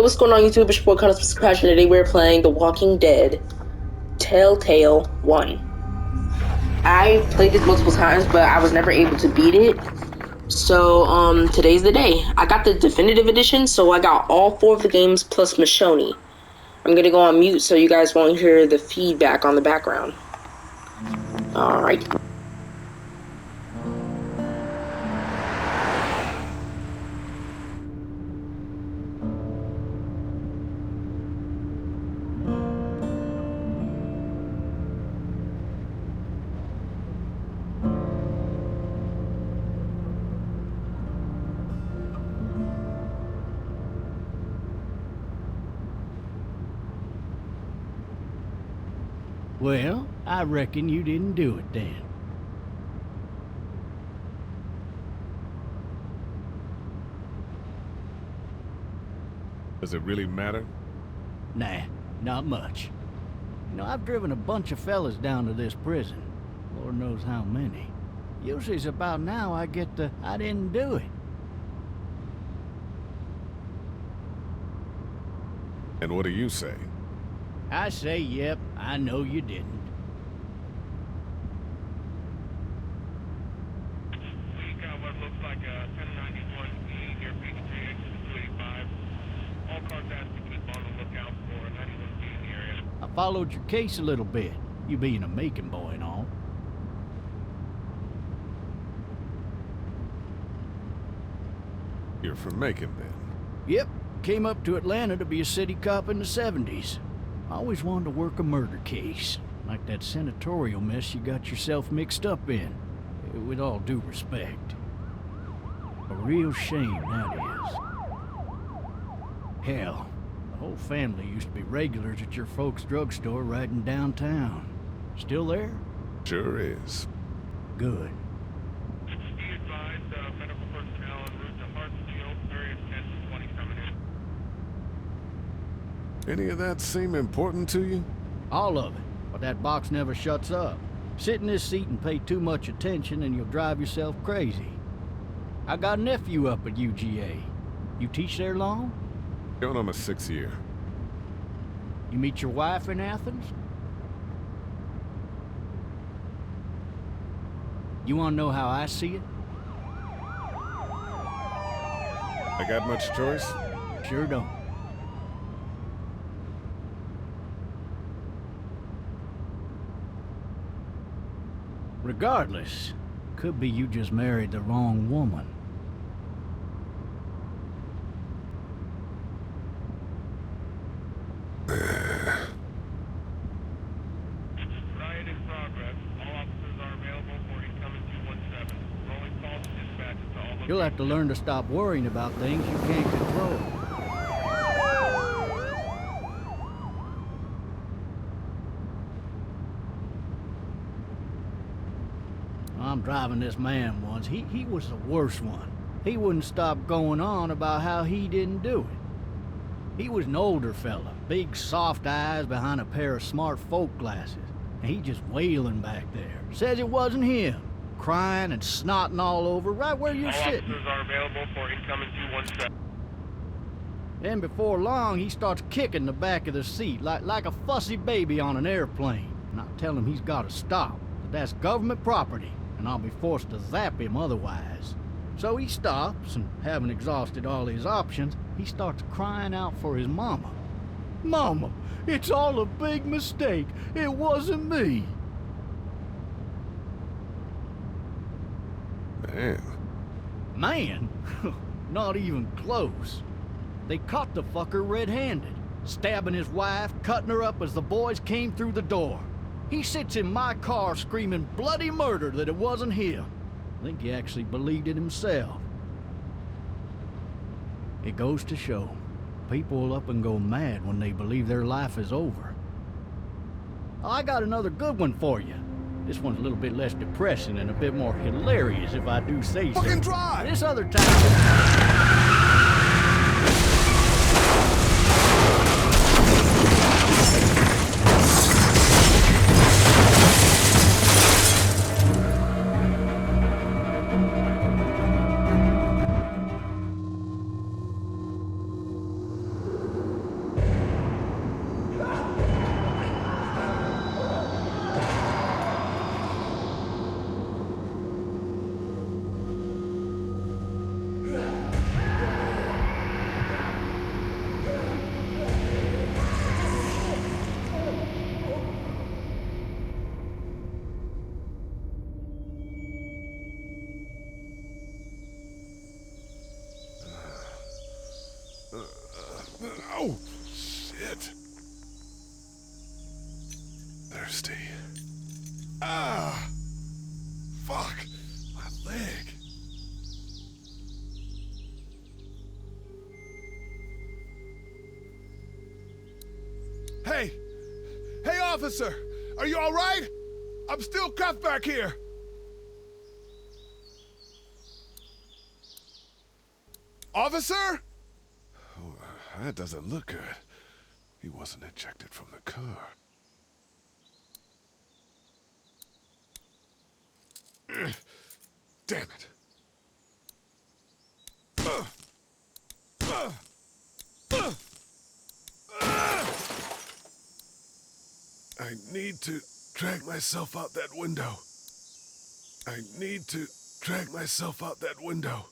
what's going on YouTube? It's your boy Connor Crash, and today we're playing The Walking Dead Telltale 1. I played this multiple times, but I was never able to beat it. So, today's the day. I got the definitive edition, so I got all 4 of the games plus Michonne. I'm gonna go on mute so you guys won't hear the feedback on the background. Alright. Well, I reckon you didn't do it then. Does it really matter? Nah, not much. You know, I've driven a bunch of fellas down to this prison. Lord knows how many. Usually it's about now I get the, I didn't do it. And what do you say? I say, yep, I know you didn't. We got what looks like a 1091E near Peachtree, exit 285. All cars asked to keep on the lookout for a 91B in the area. I followed your case a little bit, you being a Macon boy and all. You're from Macon, then? Yep, came up to Atlanta to be a city cop in the 70s. I always wanted to work a murder case, like that senatorial mess you got yourself mixed up in, with all due respect. A real shame, that is. Hell, the whole family used to be regulars at your folks' drugstore right in downtown. Still there? Sure is. Good. Be advised, medical personnel en route to Hartsfield, various 10 to 20 coming in. Any of that seem important to you? All of it, but that box never shuts up. Sit in this seat and pay too much attention and you'll drive yourself crazy. I got a nephew up at UGA. You teach there long? Going on my 6th year. You meet your wife in Athens? You wanna know how I see it? I got much choice? Sure don't. Regardless, could be you just married the wrong woman. Riot in progress. All officers are available for incoming 217. Rolling calls and dispatches to all locations. You'll have to learn to stop worrying about things you can't control. I'm driving this man once. He was the worst one. He wouldn't stop going on about how he didn't do it. He was an older fella, big soft eyes behind a pair of smart folk glasses. And he just wailing back there. Says it wasn't him. Crying and snotting all over right where you're All sitting. officers are available for incoming 217. Then before long, he starts kicking the back of the seat like a fussy baby on an airplane. And I tell him he's got to stop, that that's government property, and I'll be forced to zap him otherwise. So he stops, and having exhausted all his options, he starts crying out for his mama. Mama, it's all a big mistake. It wasn't me. Man. Man, not even close. They caught the fucker red-handed, stabbing his wife, cutting her up as the boys came through the door. He sits in my car screaming bloody murder that it wasn't him. I think he actually believed it himself. It goes to show, people will up and go mad when they believe their life is over. I got another good one for you. This one's a little bit less depressing and a bit more hilarious, if I do say so. Fucking drive! This other time... Hey! Hey, officer! Are you all right? I'm still cuffed back here! Officer? Oh, that doesn't look good. He wasn't ejected from the car. Damn it. I need to drag myself out that window. I need to drag myself out that window.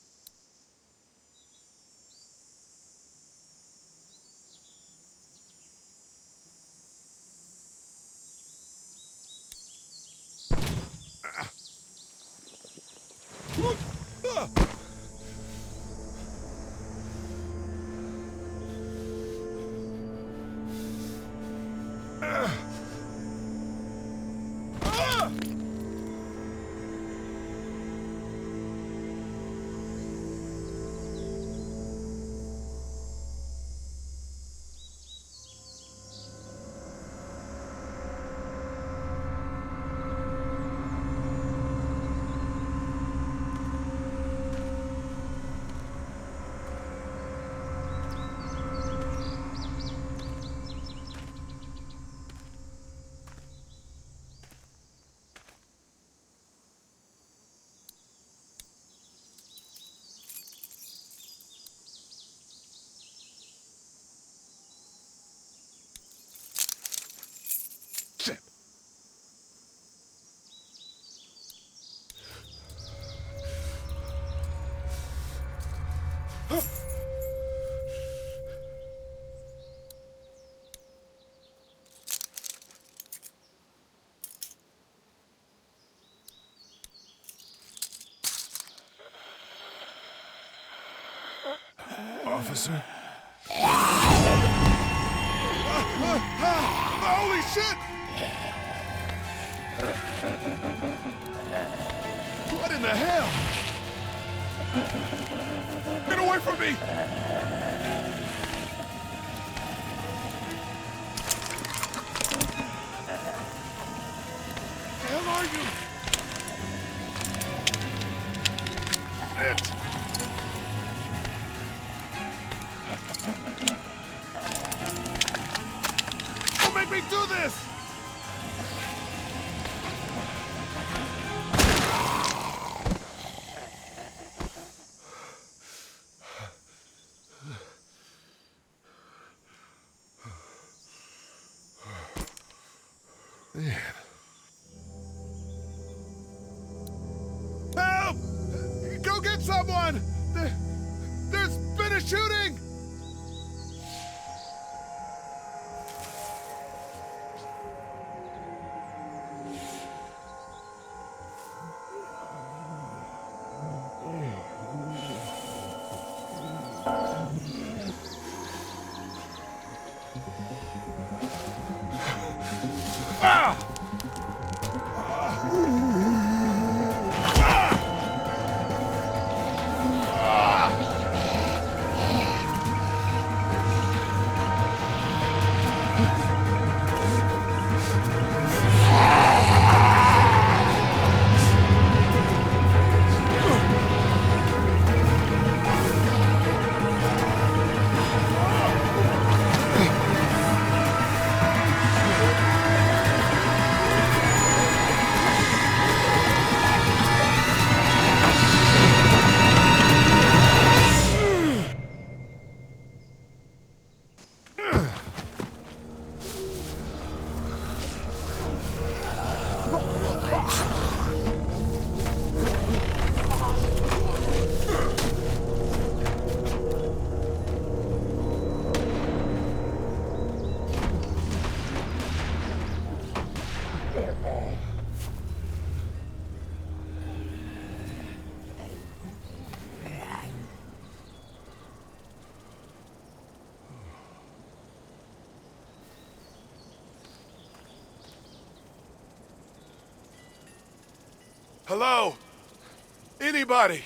Shit. Officer? Holy shit! What in the hell? Get away from me! The hell are you? Shit! Don't make me do this! Man. Help! Go get someone! There's been a shooting! Ah! Hello? Anybody?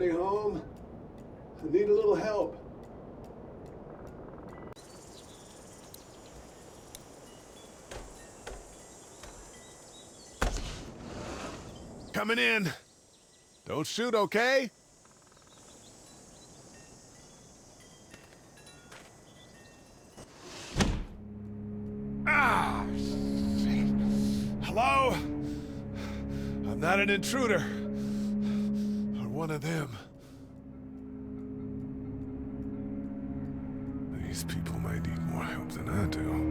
Anybody home? I need a little help. Coming in. Don't shoot, okay? Ah! Shit. Hello? I'm not an intruder. Or one of them. These people might need more help than I do.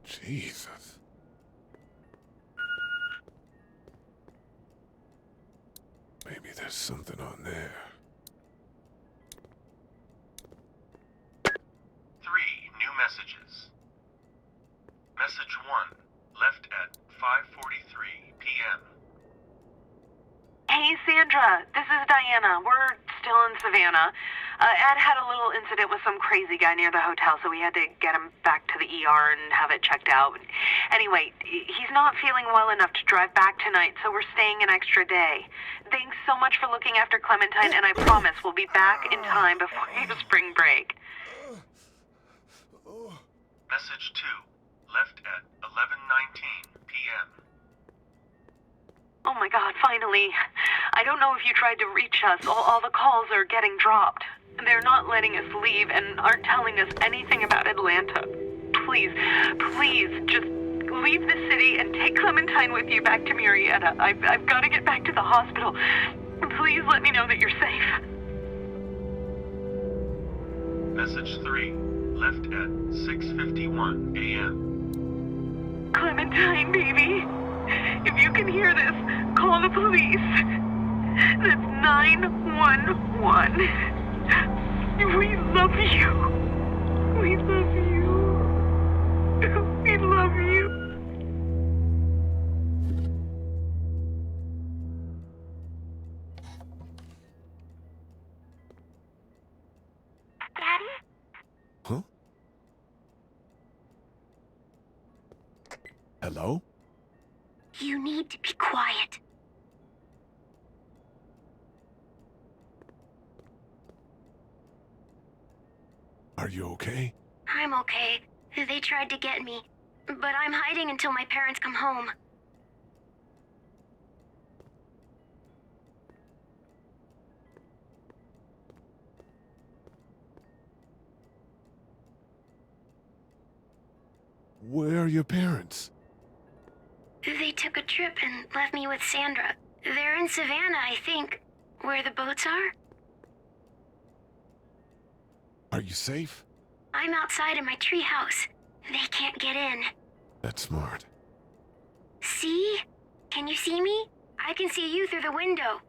Jesus. Maybe there's something on there. 3 new messages. Message 1, left at 5:43 p.m. Hey, Sandra, this is Diana. We're still in Savannah. Ed had a little incident with some crazy guy near the hotel, so we had to get him back to the ER and have it checked out. Anyway, he's not feeling well enough to drive back tonight, so we're staying an extra day. Thanks so much for looking after Clementine, and I promise we'll be back in time before your spring break. Message 2, left at 11:19 p.m. Oh my God, finally. I don't know if you tried to reach us. All the calls are getting dropped. They're not letting us leave and aren't telling us anything about Atlanta. Please, just leave the city and take Clementine with you back to Murrieta. I've got to get back to the hospital. Please let me know that you're safe. Message 3, left at 6:51 a.m. Clementine, baby. If you can hear this, call the police. That's 911. We love you. We love you. We love you. Daddy? Huh? Hello? You need to be quiet. Are you okay? I'm okay. They tried to get me, but I'm hiding until my parents come home. Where are your parents? They took a trip and left me with Sandra. They're in Savannah, I think, where the boats are. Are you safe? I'm outside in my treehouse. They can't get in. That's smart. See? Can you see me? I can see you through the window.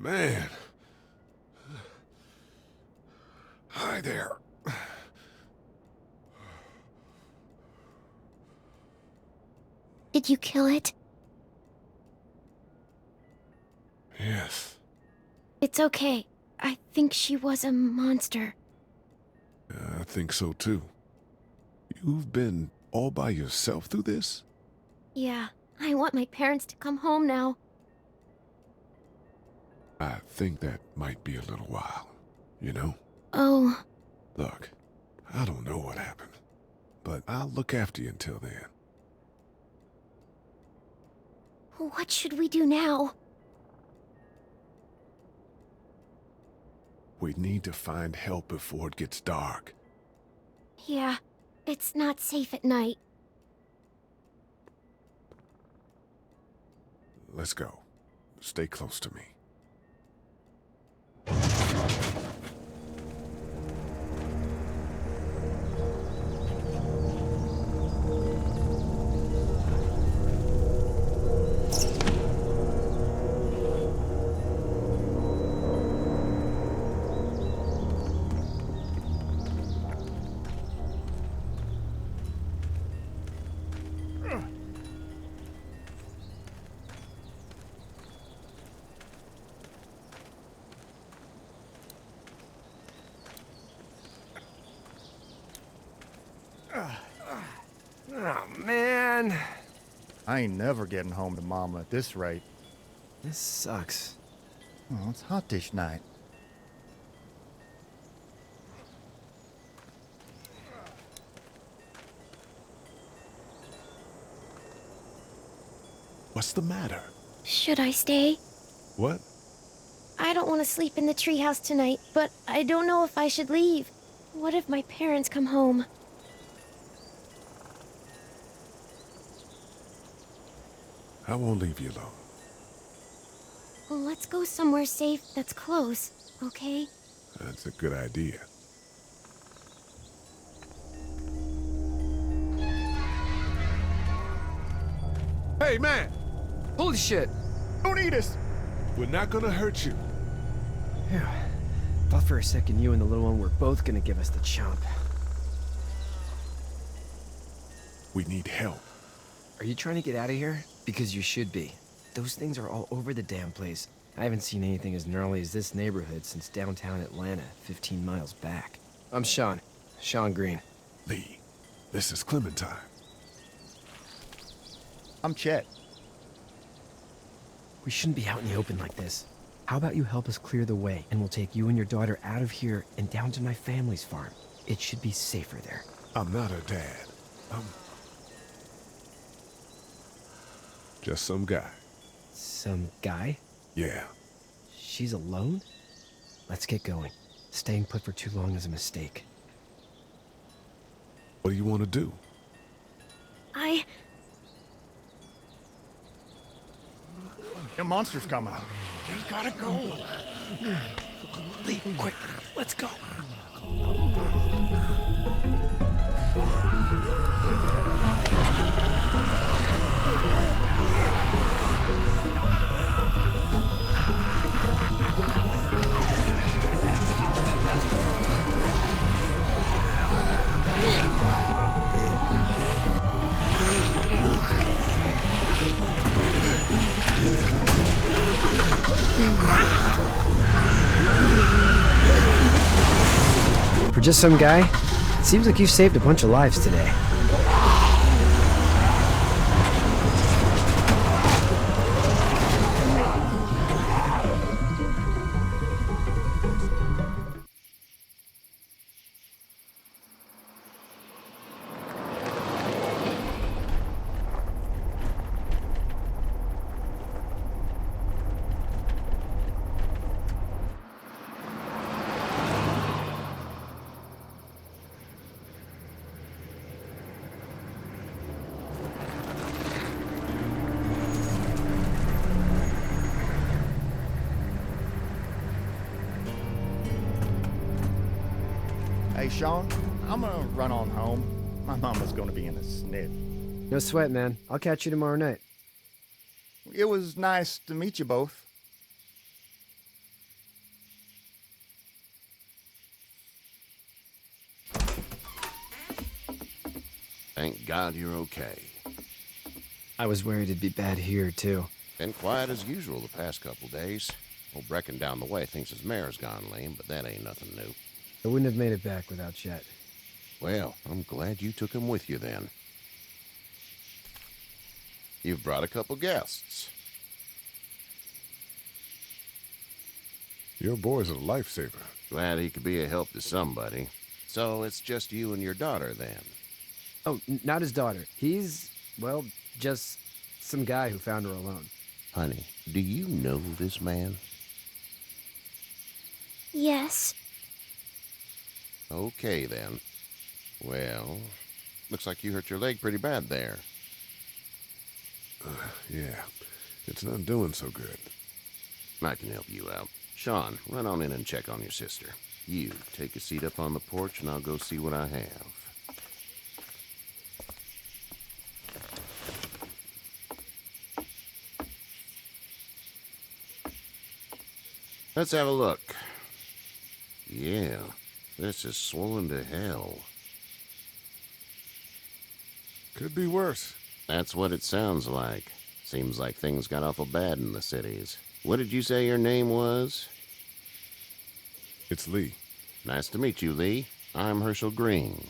Man. Hi there. Did you kill it? Yes. It's okay. I think she was a monster. I think so too. You've been all by yourself through this? Yeah, I want my parents to come home now. I think that might be a little while, you know? Oh, Look, I don't know what happened, but I'll look after you until then. what should we do now? We need to find help before it gets dark. Yeah, it's not safe at night. Let's go. Stay close to me. Oh, man. I ain't never getting home to Mama at this rate. This sucks. Oh, it's hot this night. What's the matter? Should I stay? What? I don't want to sleep in the treehouse tonight, but I don't know if I should leave. What if my parents come home? I won't leave you alone. Well, let's go somewhere safe that's close, okay? That's a good idea. Hey, man! Holy shit. Don't eat us! We're not gonna hurt you. Phew. Thought for a second you and the little one were both gonna give us the chomp. We need help. Are you trying to get out of here? Because you should be. Those things are all over the damn place. I haven't seen anything as gnarly as this neighborhood since downtown Atlanta, 15 miles back. I'm Sean. Sean Green. Lee, this is Clementine. I'm Chet. We shouldn't be out in the open like this. How about you help us clear the way, and we'll take you and your daughter out of here and down to my family's farm. It should be safer there. I'm not her dad. I'm just some guy. Some guy? Yeah. She's alone? Let's get going. Staying put for too long is a mistake. What do you want to do? The monster's coming. We gotta go. Lee, quick, let's go. For just some guy, it seems like you've saved a bunch of lives today. Hey, Sean, I'm gonna run on home. My mama's gonna be in a snit. No sweat, man. I'll catch you tomorrow night. It was nice to meet you both. Thank God you're okay. I was worried it'd be bad here, too. Been quiet as usual the past couple days. Old Brecken down the way thinks his mare's gone lame, but that ain't nothing new. I wouldn't have made it back without Chet. Well, I'm glad you took him with you then. You've brought a couple guests. Your boy's a lifesaver. Glad he could be a help to somebody. So it's just you and your daughter then? Oh, not his daughter. He's, well, just some guy who found her alone. Honey, do you know this man? Yes. Okay, then. Well, looks like you hurt your leg pretty bad there. Yeah, it's not doing so good. I can help you out. Sean, run on in and check on your sister. You, take a seat up on the porch and I'll go see what I have. Let's have a look. Yeah, this is swollen to hell. Could be worse. That's what it sounds like. Seems like things got awful bad in the cities. What did you say your name was? It's Lee. Nice to meet you, Lee. I'm Herschel Green.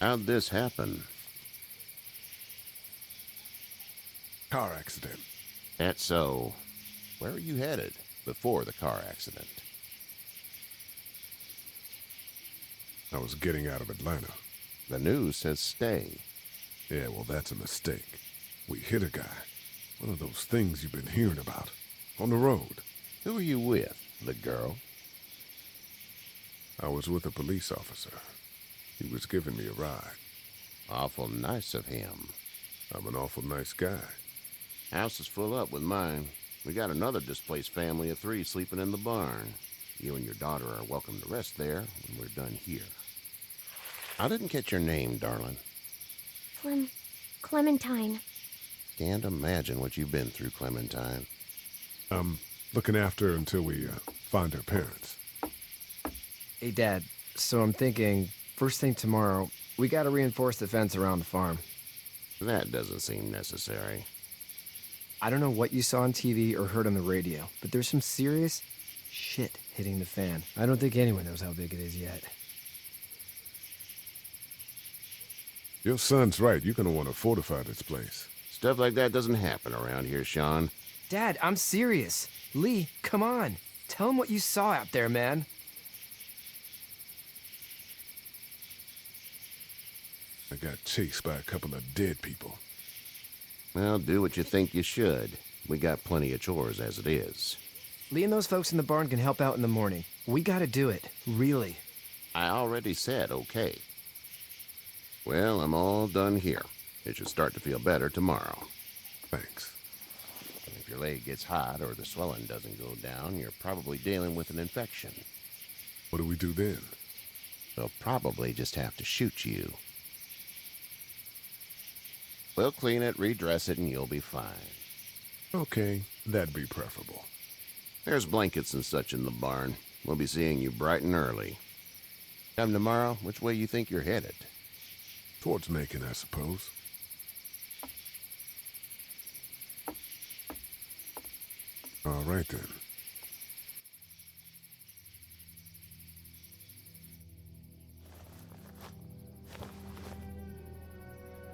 How'd this happen? Car accident. That's so. Where are you headed before the car accident? I was getting out of Atlanta. The news says stay. Yeah, well, that's a mistake. We hit a guy. One of those things you've been hearing about. On the road. Who are you with? The girl? I was with a police officer. He was giving me a ride. Awful nice of him. I'm an awful nice guy. House is full up with mine. We got another displaced family of 3 sleeping in the barn. You and your daughter are welcome to rest there when we're done here. I didn't catch your name, darling. Clementine. Can't imagine what you've been through, Clementine. I'm looking after her until we find her parents. Hey, Dad, so I'm thinking, first thing tomorrow, we gotta reinforce the fence around the farm. That doesn't seem necessary. I don't know what you saw on TV or heard on the radio, but there's some serious shit hitting the fan. I don't think anyone knows how big it is yet. Your son's right. You're gonna want to fortify this place. Stuff like that doesn't happen around here, Sean. Dad, I'm serious. Lee, come on. Tell him what you saw out there, man. I got chased by a couple of dead people. Well, do what you think you should. We got plenty of chores as it is. Lee and those folks in the barn can help out in the morning. We gotta do it. Really. I already said okay. Well, I'm all done here. It should start to feel better tomorrow. Thanks. If your leg gets hot or the swelling doesn't go down, you're probably dealing with an infection. What do we do then? They'll probably just have to shoot you. We'll clean it, redress it, and you'll be fine. Okay, that'd be preferable. There's blankets and such in the barn. We'll be seeing you bright and early. Come tomorrow, which way you think you're headed? Towards Macon, I suppose. All right, then.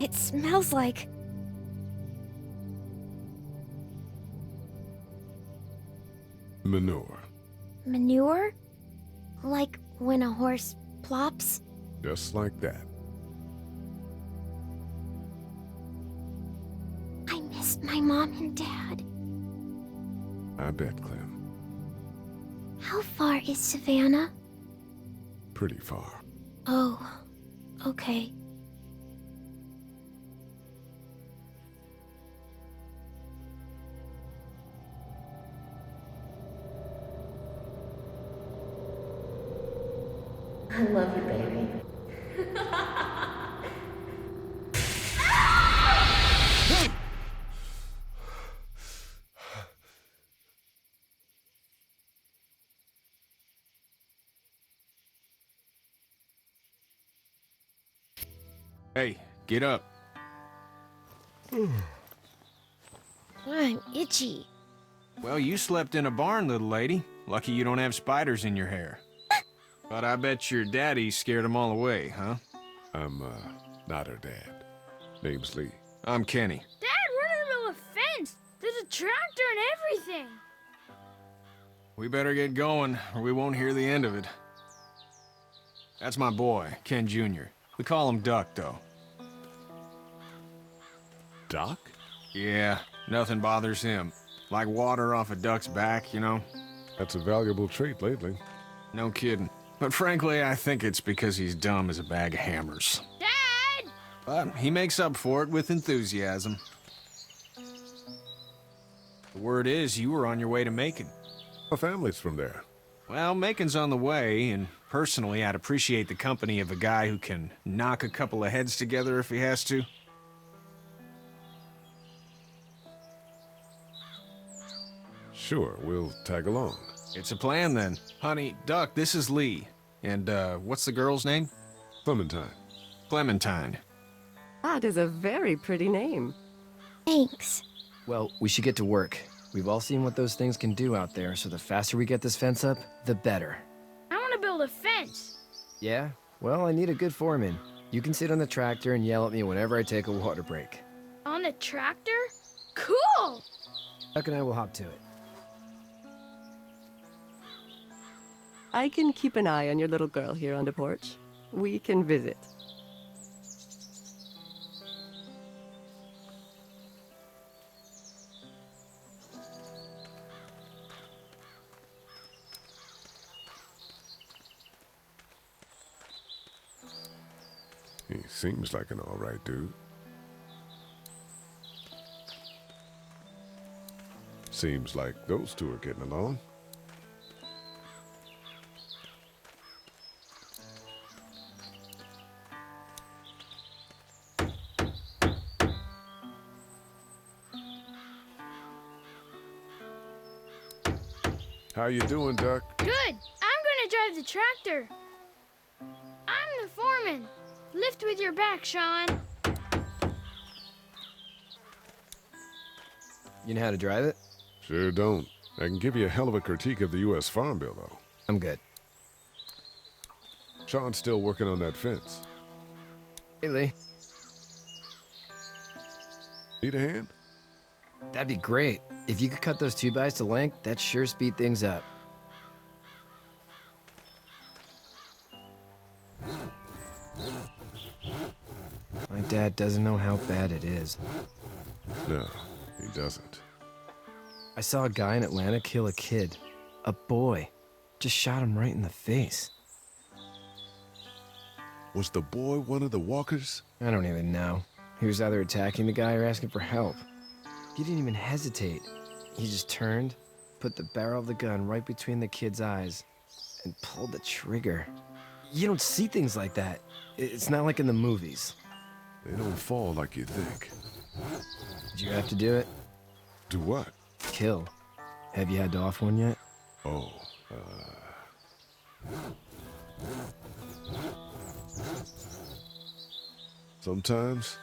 It smells like... Manure. manure? Like when a horse plops? Just like that. I miss my mom and dad. I bet, Clem. How far is Savannah? Pretty far. Oh, okay. I love you, baby. Hey, get up. I'm itchy. Well, you slept in a barn, little lady. Lucky you don't have spiders in your hair. But I bet your daddy scared them all away, huh? I'm, not her dad. Name's Lee. I'm Kenny. Dad, we're in the middle of a fence. There's a tractor and everything. We better get going, or we won't hear the end of it. That's my boy, Ken Jr. We call him Duck, though. Doc? Yeah, nothing bothers him. Like water off a duck's back, you know? That's a valuable trait lately. No kidding. But frankly, I think it's because he's dumb as a bag of hammers. Dad! But he makes up for it with enthusiasm. The word is you were on your way to Macon. My family's from there. Well, Macon's on the way, and personally, I'd appreciate the company of a guy who can knock a couple of heads together if he has to. Sure, we'll tag along. It's a plan, then. Honey, Duck, this is Lee. And, what's the girl's name? Clementine. Clementine. That is a very pretty name. Thanks. Well, we should get to work. We've all seen what those things can do out there, so the faster we get this fence up, the better. I want to build a fence. Yeah? Well, I need a good foreman. You can sit on the tractor and yell at me whenever I take a water break. On the tractor? Cool! Duck and I will hop to it. I can keep an eye on your little girl here on the porch. We can visit. He seems like an all right dude. Seems like those two are getting along. How you doing, Duck? Good. I'm gonna drive the tractor. I'm the foreman. Lift with your back, Sean. You know how to drive it? Sure don't. I can give you a hell of a critique of the U.S. Farm Bill, though. I'm good. Sean's still working on that fence. Hey, Lee. Need a hand? That'd be great. If you could cut those 2x to length, that'd sure speed things up. My dad doesn't know how bad it is. No, he doesn't. I saw a guy in Atlanta kill a kid. A boy. Just shot him right in the face. Was the boy one of the walkers? I don't even know. He was either attacking the guy or asking for help. He didn't even hesitate. He just turned, put the barrel of the gun right between the kid's eyes, and pulled the trigger. You don't see things like that. It's not like in the movies. They don't fall like you think. Did you have to do it? Do what? Kill. Have you had to off one yet? Oh, sometimes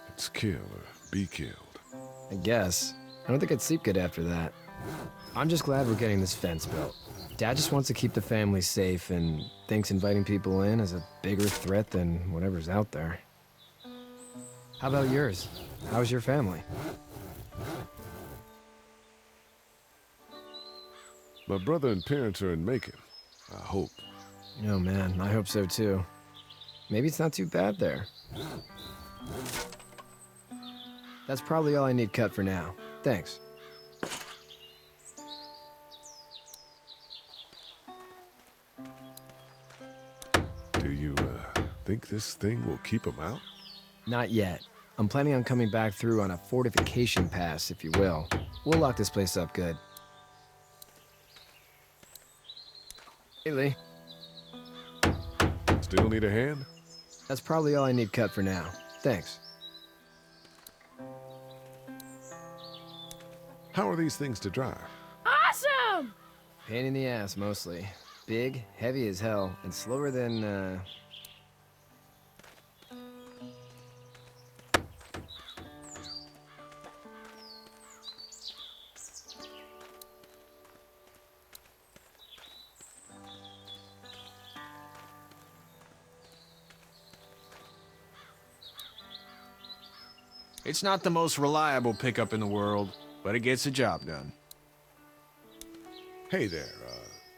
it's kill or be killed. I guess. I don't think I'd sleep good after that. I'm just glad we're getting this fence built. Dad just wants to keep the family safe and thinks inviting people in is a bigger threat than whatever's out there. How about yours? How's your family? My brother and parents are in Macon. I hope. Oh man, I hope so too. Maybe it's not too bad there. That's probably all I need cut for now. Thanks. Do you, think this thing will keep them out? Not yet. I'm planning on coming back through on a fortification pass, if you will. We'll lock this place up good. Hey, Lee. Still need a hand? That's probably all I need cut for now. Thanks. How are these things to drive? Awesome! Pain in the ass, mostly. Big, heavy as hell, and slower than, It's not the most reliable pickup in the world, but it gets the job done. Hey there,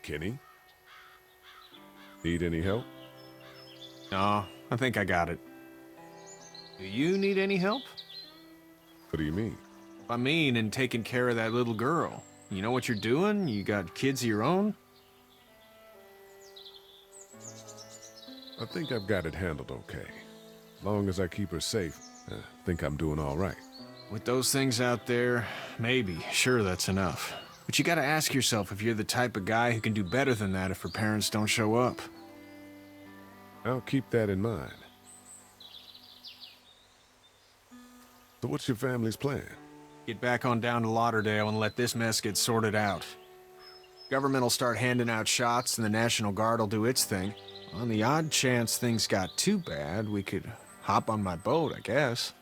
Kenny. Need any help? No, I think I got it. Do you need any help? What do you mean? I mean, in taking care of that little girl. You know what you're doing? You got kids of your own? I think I've got it handled okay. As long as I keep her safe, I think I'm doing all right. With those things out there, maybe. Sure, that's enough. But you gotta ask yourself if you're the type of guy who can do better than that if her parents don't show up. I'll keep that in mind. So what's your family's plan? Get back on down to Lauderdale and let this mess get sorted out. Government will start handing out shots and the National Guard will do its thing. On the odd chance things got too bad, we could hop on my boat, I guess.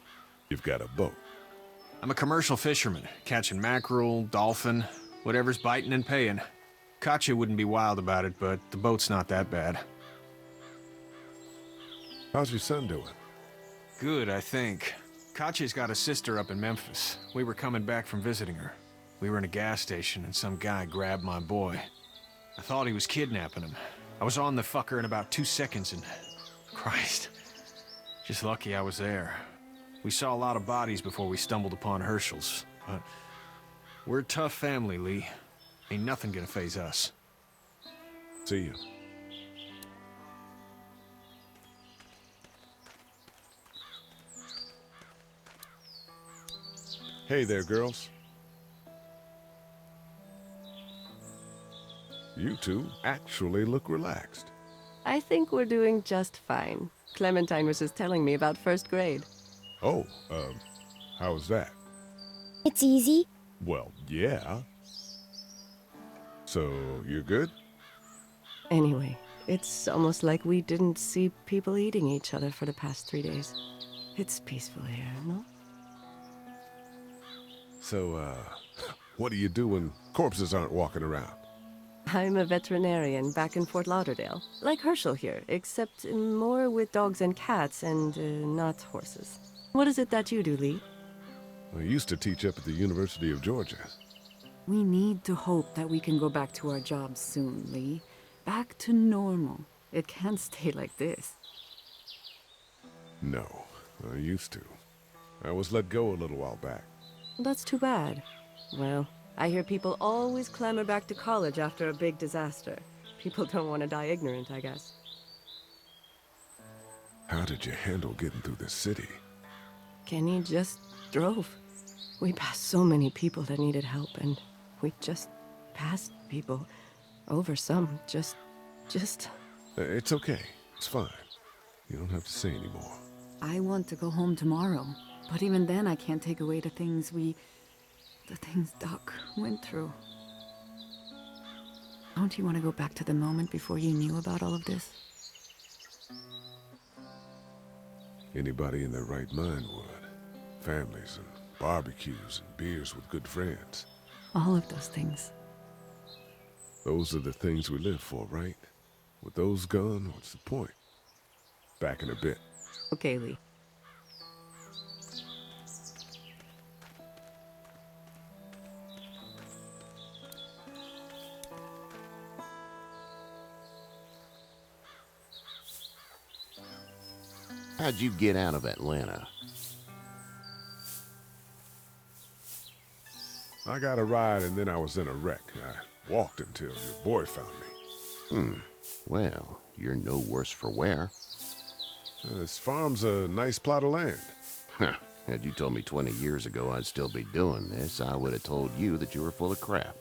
You've got a boat? I'm a commercial fisherman, catching mackerel, dolphin, whatever's biting and paying. Katya wouldn't be wild about it, but the boat's not that bad. How's your son doing? Good, I think. Katya's got a sister up in Memphis. We were coming back from visiting her. We were in a gas station and some guy grabbed my boy. I thought he was kidnapping him. I was on the fucker in about 2 seconds and... Christ. Just lucky I was there. We saw a lot of bodies before we stumbled upon Hershel's, but... We're a tough family, Lee. Ain't nothing gonna faze us. See you. Hey there, girls. You two actually look relaxed. I think we're doing just fine. Clementine was just telling me about first grade. Oh, how was that? It's easy. Well, yeah. So, you're good? Anyway, it's almost like we didn't see people eating each other for the past 3 days. It's peaceful here, no? So, what do you do when corpses aren't walking around? I'm a veterinarian back in Fort Lauderdale. Like Herschel here, except more with dogs and cats and not horses. What is it that you do, Lee? I used to teach up at the University of Georgia. We need to hope that we can go back to our jobs soon, Lee. Back to normal. It can't stay like this. No, I used to. I was let go a little while back. That's too bad. Well, I hear people always clamor back to college after a big disaster. People don't want to die ignorant, I guess. How did you handle getting through the city? Kenny just drove. We passed so many people that needed help, and we just passed people. Over some, just... It's okay. It's fine. You don't have to say anymore. I want to go home tomorrow, but even then I can't take away the things Doc went through. Don't you want to go back to the moment before you knew about all of this? Anybody in their right mind would. Families and barbecues and beers with good friends. All of those things. Those are the things we live for, right? With those gone, what's the point? Back in a bit. Okay, Lee. How'd you get out of Atlanta? I got a ride and then I was in a wreck. I walked until your boy found me. Well, you're no worse for wear. This farm's a nice plot of land. Had you told me 20 years ago I'd still be doing this, I would have told you that you were full of crap.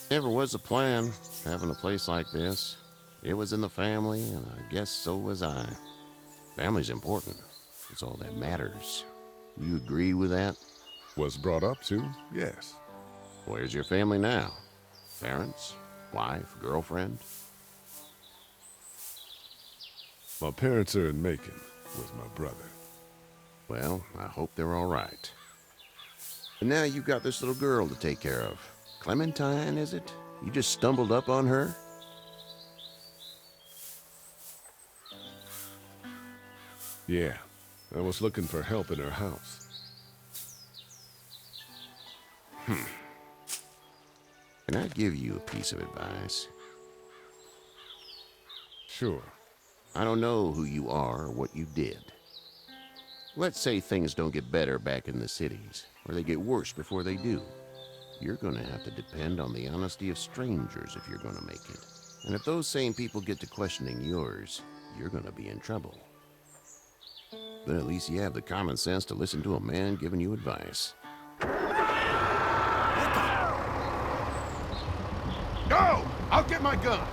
Never was a plan, having a place like this. It was in the family, and I guess so was I. Family's important. It's all that matters. You agree with that? Was brought up to, yes. Where's your family now? Parents? Wife? Girlfriend? My parents are in Macon with my brother. Well, I hope they're all right. And now you've got this little girl to take care of. Clementine, is it? You just stumbled up on her? Yeah, I was looking for help in her house. Can I give you a piece of advice? Sure. I don't know who you are or what you did. Let's say things don't get better back in the cities, or they get worse before they do. You're gonna have to depend on the honesty of strangers if you're gonna make it. And if those same people get to questioning yours, you're gonna be in trouble. But at least you have the common sense to listen to a man giving you advice. No! I'll get my gun!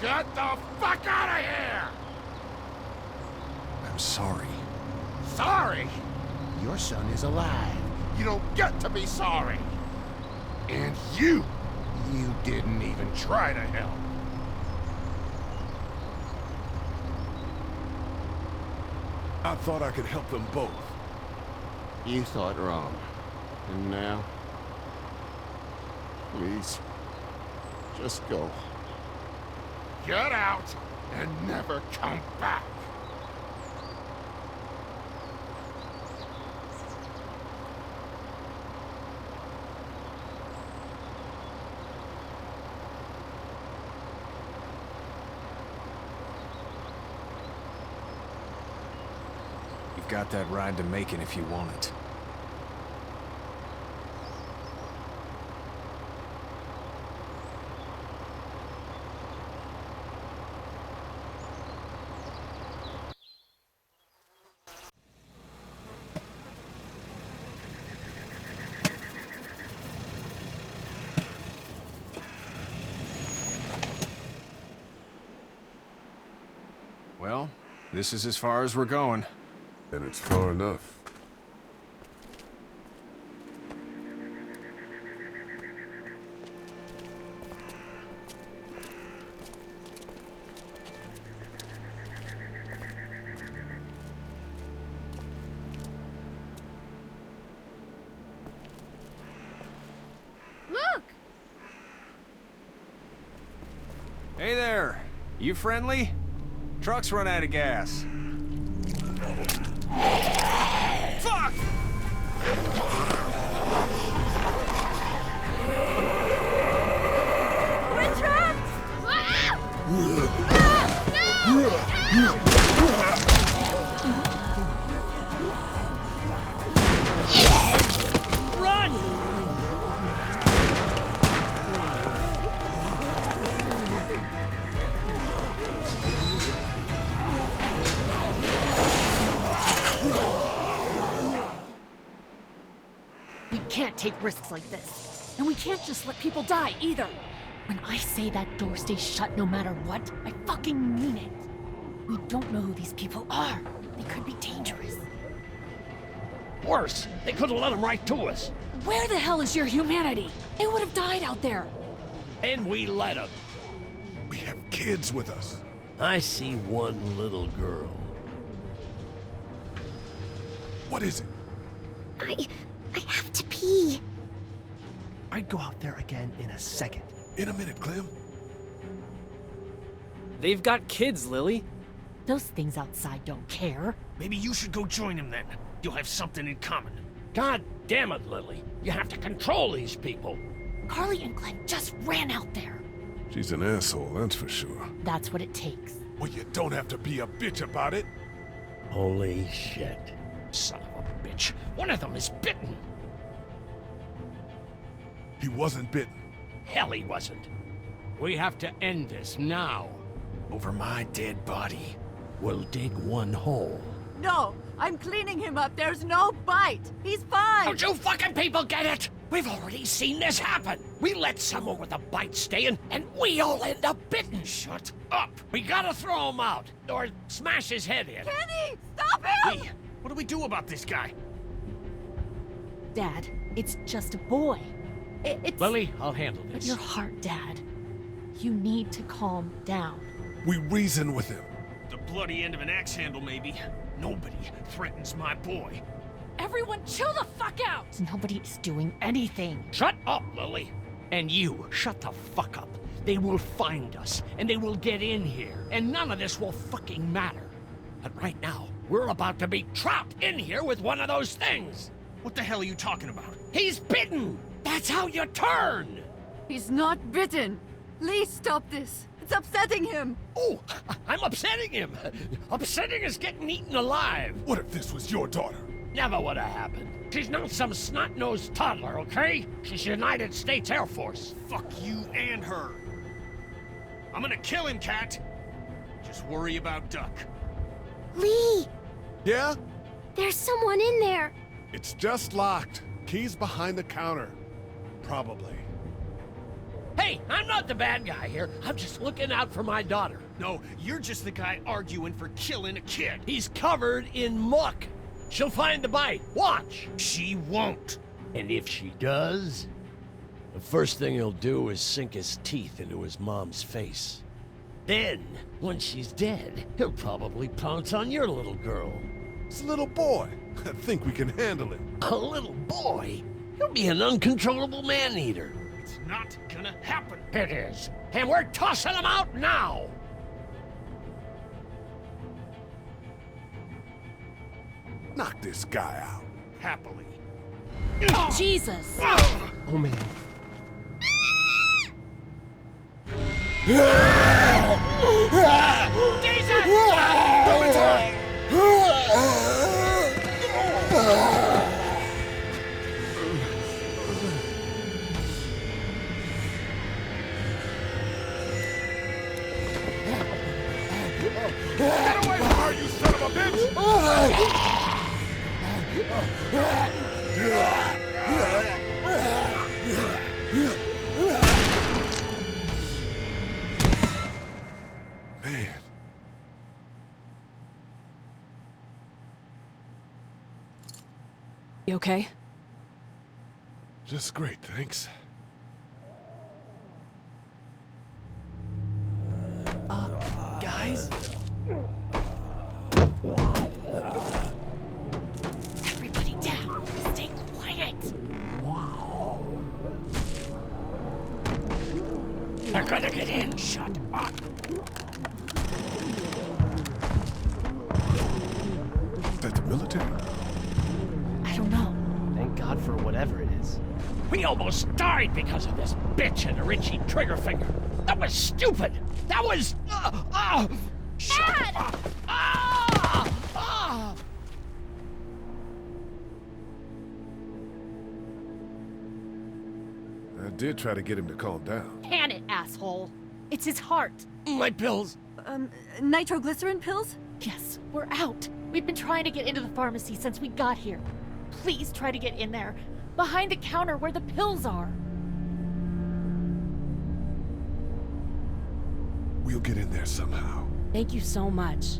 Get the fuck out of here! I'm sorry. Sorry? Your son is alive. You don't get to be sorry. And you didn't even try to help. I thought I could help them both. You thought wrong. And now? Please, just go. Get out and never come back. You've got that ride to Macon if you want it. Well, this is as far as we're going. And it's far enough. Look! Hey there! You friendly? Truck's run out of gas. Fuck! We're trapped! We can't take risks like this. And we can't just let people die, either. When I say that door stays shut no matter what, I fucking mean it. We don't know who these people are. They could be dangerous. Worse, they could have let them right to us. Where the hell is your humanity? They would have died out there. And we let them. We have kids with us. I see one little girl. What is it? I have to pee. I'd go out there again in a second. In a minute, Clem. They've got kids, Lily. Those things outside don't care. Maybe you should go join them then. You'll have something in common. God damn it, Lily. You have to control these people. Carly and Glenn just ran out there. She's an asshole, that's for sure. That's what it takes. Well, you don't have to be a bitch about it. Holy shit. Son of a bitch. One of them is bitten. He wasn't bitten. Hell, he wasn't. We have to end this now. Over my dead body. We'll dig one hole. No, I'm cleaning him up. There's no bite. He's fine. Don't you fucking people get it? We've already seen this happen. We let someone with a bite stay in, and we all end up bitten. Shut up. We gotta throw him out, or smash his head in. Kenny, stop him! What do we do about this guy? Dad, it's just a boy. It's... Lily, I'll handle this. But your heart, Dad. You need to calm down. We reason with him. The bloody end of an axe handle, maybe. Nobody threatens my boy. Everyone chill the fuck out! Nobody is doing anything. Shut up, Lily. And you, shut the fuck up. They will find us, and they will get in here, and none of this will fucking matter. But right now, we're about to be trapped in here with one of those things. What the hell are you talking about? He's bitten! That's how you turn! He's not bitten. Lee, stop this. It's upsetting him. Oh, I'm upsetting him. Upsetting is getting eaten alive. What if this was your daughter? Never would have happened. She's not some snot-nosed toddler, okay? She's United States Air Force. Fuck you and her. I'm gonna kill him, Cat. Just worry about Duck. Lee! Yeah? There's someone in there. It's just locked. Key's behind the counter. Probably. Hey, I'm not the bad guy here. I'm just looking out for my daughter. No, you're just the guy arguing for killing a kid. He's covered in muck. She'll find the bite. Watch. She won't. And if she does, the first thing he'll do is sink his teeth into his mom's face. then, when she's dead, he'll probably pounce on your little girl. It's a little boy. I think we can handle it. A little boy? He'll be an uncontrollable man-eater. It's not gonna happen. It is. And we're tossing him out now! Knock this guy out. Happily. Jesus! Oh, man. Get away from her, you son of a bitch! Man. You okay? Just great, thanks. Guys? Everybody down. Stay quiet. They're gonna get in. Shut up. Is that the military? I don't know. Thank God for whatever it is. We almost died because of this bitch and a Richie Triggerfinger. That was stupid. That was... Shut up. I did try to get him to calm down. Can it, asshole. It's his heart. My pills. Nitroglycerin pills? Yes, we're out. We've been trying to get into the pharmacy since we got here. Please try to get in there. Behind the counter where the pills are. We'll get in there somehow. Thank you so much.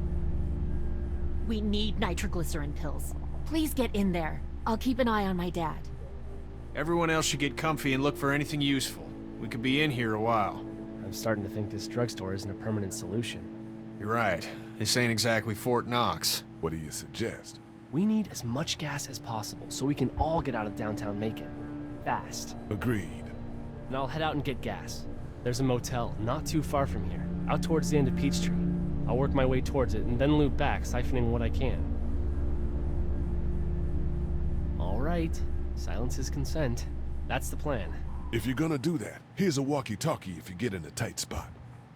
We need nitroglycerin pills. Please get in there. I'll keep an eye on my dad. Everyone else should get comfy and look for anything useful. We could be in here a while. I'm starting to think this drugstore isn't a permanent solution. You're right. This ain't exactly Fort Knox. What do you suggest? We need as much gas as possible so we can all get out of downtown Macon. Fast. Agreed. And I'll head out and get gas. There's a motel not too far from here, out towards the end of Peachtree. I'll work my way towards it and then loop back, siphoning what I can. All right. Silence is consent. That's the plan. If you're gonna do that, here's a walkie-talkie if you get in a tight spot.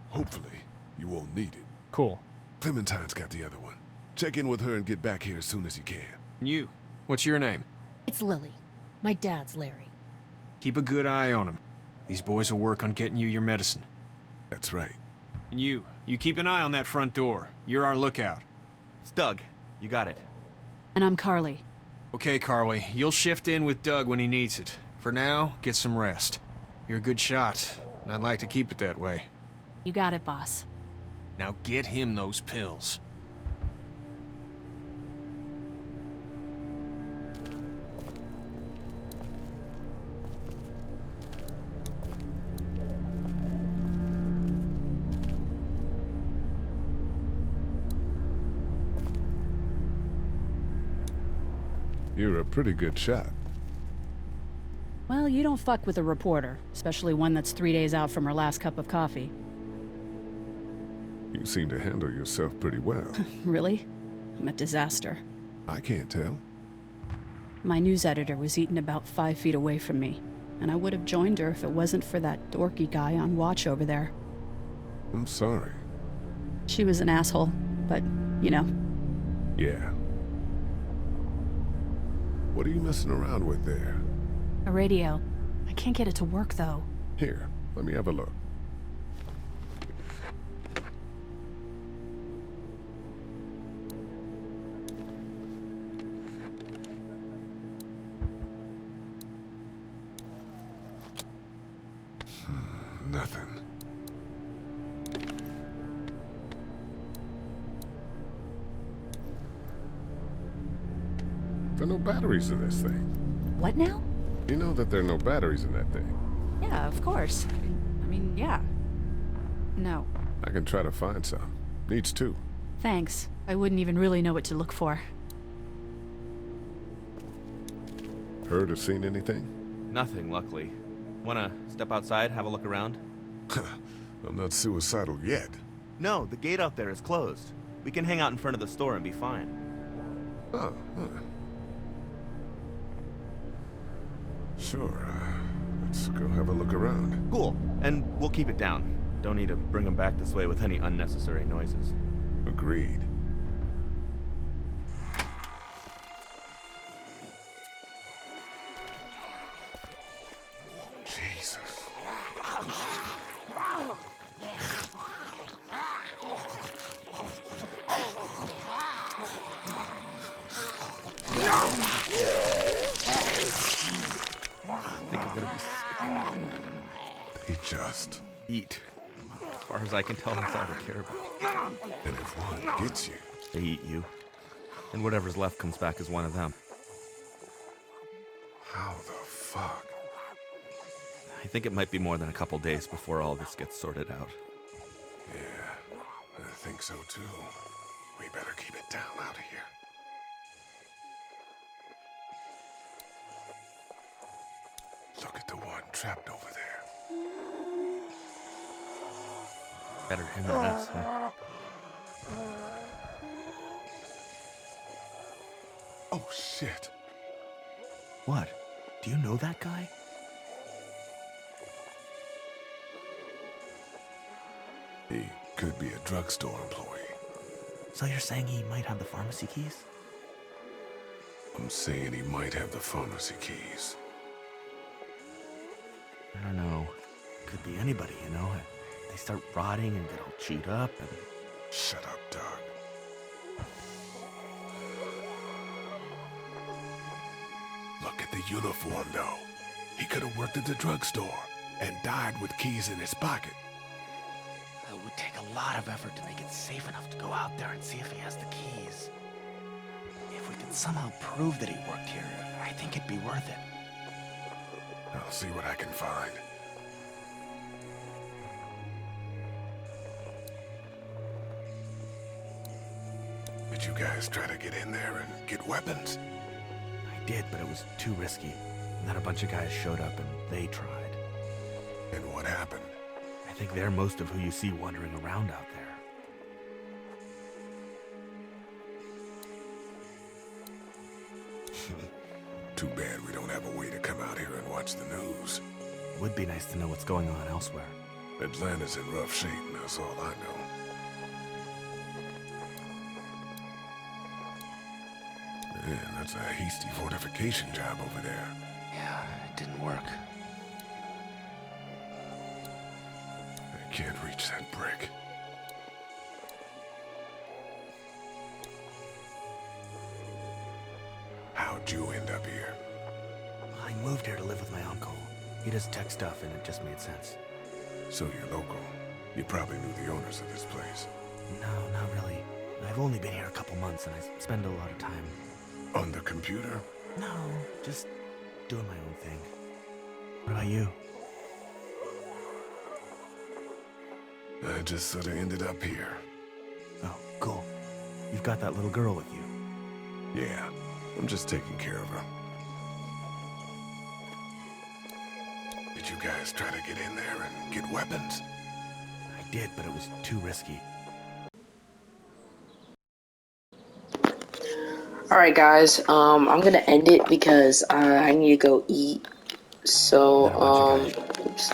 Hopefully, you won't need it. Cool. Clementine's got the other one. Check in with her and get back here as soon as you can. You, what's your name? It's Lily. My dad's Larry. Keep a good eye on him. These boys will work on getting you your medicine. That's right. And you keep an eye on that front door. You're our lookout. It's Doug. You got it. And I'm Carly. Okay, Carly. You'll shift in with Doug when he needs it. For now, get some rest. You're a good shot, and I'd like to keep it that way. You got it, boss. Now get him those pills. You're a pretty good shot. Well, you don't fuck with a reporter, especially one that's 3 days out from her last cup of coffee. You seem to handle yourself pretty well. Really? I'm a disaster. I can't tell. My news editor was eaten about 5 feet away from me, and I would have joined her if it wasn't for that dorky guy on watch over there. I'm sorry. She was an asshole, but, you know. Yeah. What are you messing around with there? A radio. I can't get it to work, though. Here, let me have a look. Nothing. There are no batteries in this thing. What now? You know that there are no batteries in that thing. Yeah, of course. I mean, yeah. No. I can try to find some. Needs two. Thanks. I wouldn't even really know what to look for. Heard or seen anything? Nothing, luckily. Wanna step outside, have a look around? I'm not suicidal yet. No, the gate out there is closed. We can hang out in front of the store and be fine. Oh, Sure, let's go have a look around. Cool, and we'll keep it down. Don't need to bring them back this way with any unnecessary noises. Agreed. Jesus. They just eat. As far as I can tell, that's all they care about. And if one gets you, they eat you. And whatever's left comes back as one of them. How the fuck? I think it might be more than a couple days before all this gets sorted out. Yeah, I think so too. We better keep it down out of here. Look at the one trapped over there. Better him than us, huh? Oh, shit. What? Do you know that guy? He could be a drugstore employee. So you're saying he might have the pharmacy keys? I'm saying he might have the pharmacy keys. I don't know. Could be anybody, you know? They start rotting and get all chewed up and... Shut up, Doug. Look at the uniform, though. He could have worked at the drugstore and died with keys in his pocket. It would take a lot of effort to make it safe enough to go out there and see if he has the keys. If we could somehow prove that he worked here, I think it'd be worth it. I'll see what I can find. Did you guys try to get in there and get weapons? I did, but it was too risky. And then a bunch of guys showed up and they tried. And what happened? think they're most of who you see wandering around out there. Too bad we don't have a way to come out here and watch the news. Would be nice to know what's going on elsewhere. Atlanta's in rough shape, that's all I know. Man, that's a hasty fortification job over there. Yeah, it didn't work. I can't reach that brick. How'd you end up here? I moved here to live with my uncle. He does tech stuff, and it just made sense. So you're local. You probably knew the owners of this place. No, not really. I've only been here a couple months, and I spend a lot of time... On the computer? No, just doing my own thing. What about you? I just sort of ended up here. Oh, cool. You've got that little girl with you. Yeah, I'm just taking care of her. Did you guys try to get in there and get weapons? I did, but it was too risky. Alright guys, I'm gonna end it because I need to go eat. So, oops.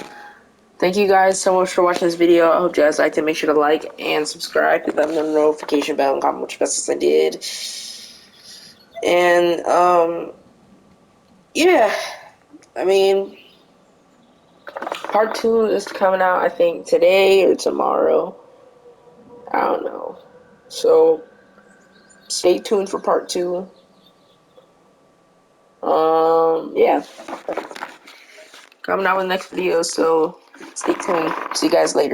Thank you guys so much for watching this video. I hope you guys liked it. Make sure to like and subscribe. Hit that notification bell and comment what you best I did. And, yeah. I mean, part 2 is coming out, I think, today or tomorrow. I don't know. So, stay tuned for part 2. Yeah. Coming out with the next video, so stay tuned. See you guys later.